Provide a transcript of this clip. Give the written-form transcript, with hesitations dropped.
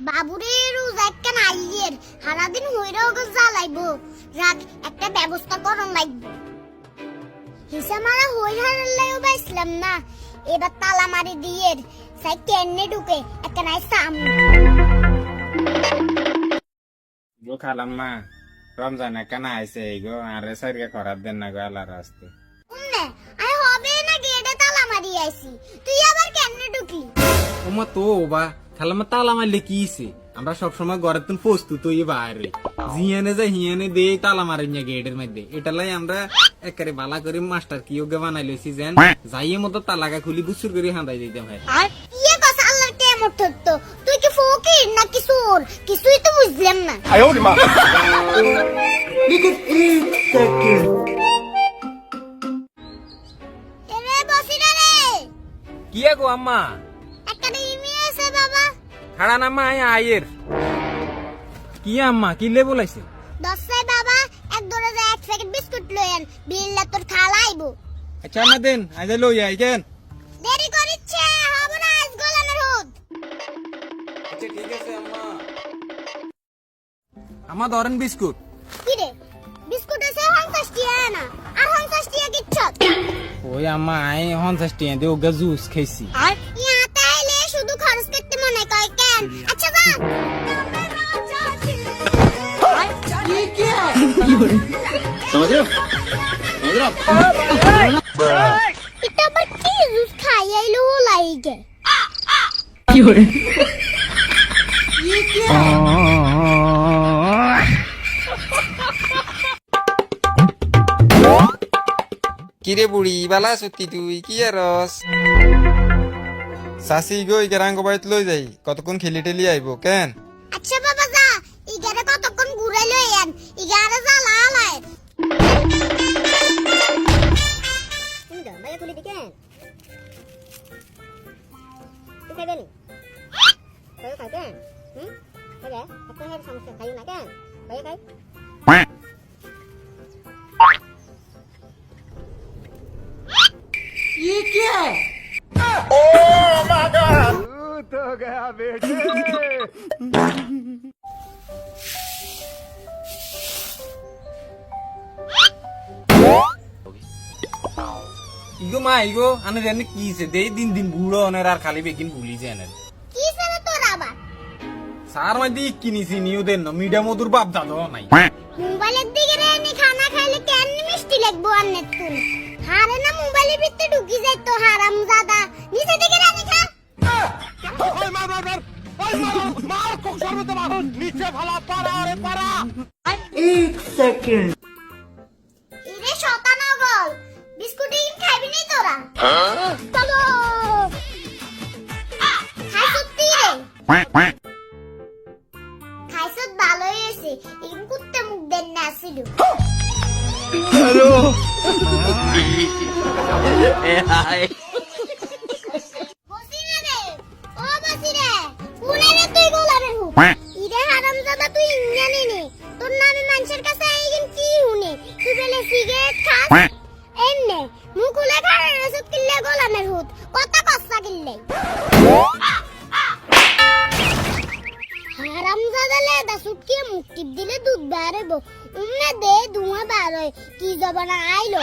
বাবুরে রোজ একটা আইয়ের সারাদিন হইরা ওকে জ্বালাইবো। রাখ একটা ব্যবস্থা করন লাগবো। হিসা মারা হই হারাল্লাইও বাইছিলাম না, এবার তালা মারি দিয়ে সাই কেন্নে ঢুকে একটা নাই সামনে গো খালাম্মা রমজান কেন আইছে গো আর সাইরকে খরার দেন না গো আল্লাহর রাস্তে। উন্নে আই হবে না গেটে তালা মারি আইছি, তুই আবার কেন্নে ঢুকলি? ওমা তো বা খালাম্মা তালা মারলে কি হইছে? আমরা সবসময় ঘরের তুন প্রস্তুত হই বাইরে জিয়ানে যা হিয়ানে দে তালা মারি না গেটের মধ্যে। এটা লাই আমরা একেবারে বালা করে মাস্টার কি ওকে বানাই লইছি যেন যাইয়ে মতো তালাকা খুলি বুসুর করে হাঁদাই দিতাম। ভাই ইয়ে কথা আল্লাহর কেমন ধরতো, তুই কি ফকির নাকি চোর কিছুই তো বুঝলাম না। এরে বসিরা রে, কি গো আম্মা? একটা ইমি আছে বাবা। খাড়া নাম্মা আয়ের কি আম্মা কি লে বলাইছে? দশটায় বাবা এক ধরে যায় এক প্যাকেট বিস্কুট লয়েন, বিল্লা তোর খালাইবো। আচ্ছা না দেন আজ লই আই কেন দেরি করিচ্ছে হবে না আজ গোলামের হুদ। আচ্ছা ঠিক আছে আম্মা। আমা ধরেন বিস্কুট। কি রে বিস্কুট আছে 50 টাকা না আর 50 টাকা কিচ্ছত। ওই আম্মা আই 50 টাকা দিয়ে ওগা জুস খাইছি। আর ইয়া তাইলে শুধু খরচ করতে মনে কয় কেন? আচ্ছা যা এটা আবার কি জুস খাই আইলো লাইগে। কিরে বুড়ি বালা সত্যি তুই কি আরস? সাসি গো ইগারাঙ্গ বাইত লই যাই, কতক্ষণ খেলি টেলি আইবো কেন? আচ্ছা বাবা যা ইগারে কতক্ষণ ঘুরে লইয়েন, ইগারে যা লালায় তুমি দাও ভাই খুলি দিকেন তুই খাইবে নি ভাই খাইবেন? খাইবে আপনার সমস্যা খাই না কেন ভাই খাই ইগো মা ইগো আনে জানি কি হইছে দেই দিন দিন বুড়ো অনের আর খালি বেকিন ভুলি যায় না। কি সারা তোর আবার সার মধ্যে কিনিছি নিউ দেন না মিডা মধুর বাপ দাদা নাই। মোবাইলের দিকে রেনি খানা খাইলে কেন মিষ্টি লাগবো অনেক তুই হারে না মোবাইলের ভিতরে ঢুকি যাই তো হারামজাদা নিচে দিকে রানি খা। ইরে শতানগল বিস্কুট খাইবি নি তোরা? চলো খাইছুতি রে খাইছত ভালোই হয়েছে, এখন কুত্তে মুখ দেন না আসিল। বসিরে রে, ও বসিরে, কোনে রে তুই গোলামের হুক? ইরে হারামজাদা তুই ইঞ্জানি নে, তোর নামে মানুষের কাছে আইগিন কি হুনে? তুই বেলে সিগারেট খাস? এমনে মুখ খুলে খাড়া রসুদ কিনলে গোলামের হুদ, কত কষ্টা কিনলে। হারামজাদা লেদা সুটকে মুখ টিপ দিলে দুধ বাড়াবো, উমনে দে ধোঁয়া বার হয়, কি জবানা আইলো।